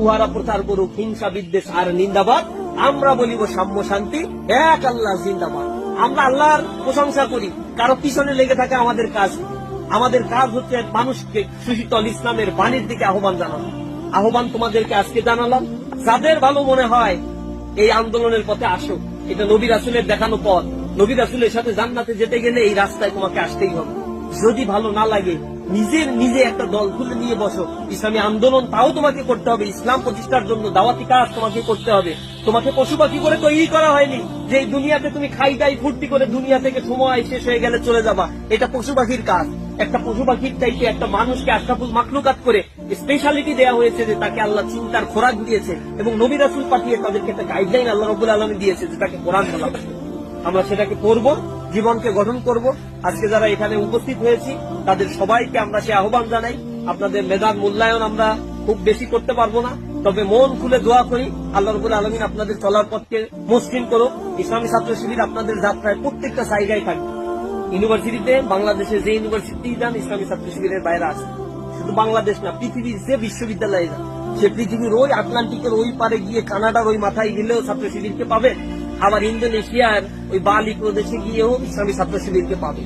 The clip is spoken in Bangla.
উহারা প্রচার করুক হিংসা বিদ্বেষ আর নিন্দাবাদ, আমরা বলিব সাম্য শান্তি, এক আল্লাহ জিন্দাবাদ। আমরা আল্লাহর প্রশংসা করি, কারো পিছনে লেগে থাকে আমাদের কাজ। আমাদের কাজ হচ্ছে মানুষকে সুশীতল ইসলামের বাণীর দিকে আহ্বান জানানো। আহ্বান তোমাদেরকে আজকে জানালাম। যাদের ভালো মনে হয় এই আন্দোলনের পথে আসো, এটা নবী রাসূলের দেখানো পথ। নবী রাসূলের সাথে জান্নাতে যেতে গেলে এই রাস্তায় তোমাকে আসতেই হবে। যদি ভালো না লাগে নিজে একটা দল খুলে নিয়ে বসো, ইসলামী আন্দোলন তাও তোমাকে করতে হবে। ইসলাম প্রতিষ্ঠার জন্য দাওয়াতি কাজ তোমাকে করতে হবে। তোমাকে পশু পাখি করে তৈরি করা হয়নি যে এই দুনিয়াতে তুমি খাই দাই ফুর্তি করে দুনিয়া থেকে সময় শেষ হয়ে গেলে চলে যাবা। এটা পশু পাখির কাজ। একটা পশু পাখির চাইতে একটা মানুষকে আশরাফুল মাখলুকাত করে স্পেশালিটি দেওয়া হয়েছে যে তাকে আল্লাহ চিন্তার খোরাক দিয়েছে, এবং নবী রাসূল পাঠিয়ে তাদেরকে একটা গাইডলাইন আল্লাহ রাব্বুল আলামিন দিয়েছে যে তাকে কোরআন বলা। আমরা সেটাকে করব, জীবনকে গঠন করব। আজকে যারা এখানে উপস্থিত হয়েছি তাদের সবাইকে আমরা সে আহ্বান জানাই। আপনাদের মেধার মূল্যায়ন আমরা খুব বেশি করতে পারবো না, তবে মন খুলে দোয়া করি আল্লাহ রাব্বুল আলামিন আপনাদের চলার পথকে মসৃণ করুক। ইসলামী ছাত্র শিবির আপনাদের যাত্রায় প্রত্যেকটা জায়গায় থাকবে। ইউনিভার্সিটিতে, বাংলাদেশে যে ইউনিভার্সিটি যান, ইসলামী ছাত্র শিবিরের বাইরে আছে। শুধু বাংলাদেশ না, পৃথিবীর যে বিশ্ববিদ্যালয়ে যান, সে পৃথিবীর ওই আটলান্টিকের ওই পারে গিয়ে কানাডার ওই মাথায় গেলেও ছাত্র শিবিরকে পাবে। আবার ইন্দোনেশিয়ার ওই বালি প্রদেশে গিয়েও ইসলামী ছাত্র শিবিরকে পাবে।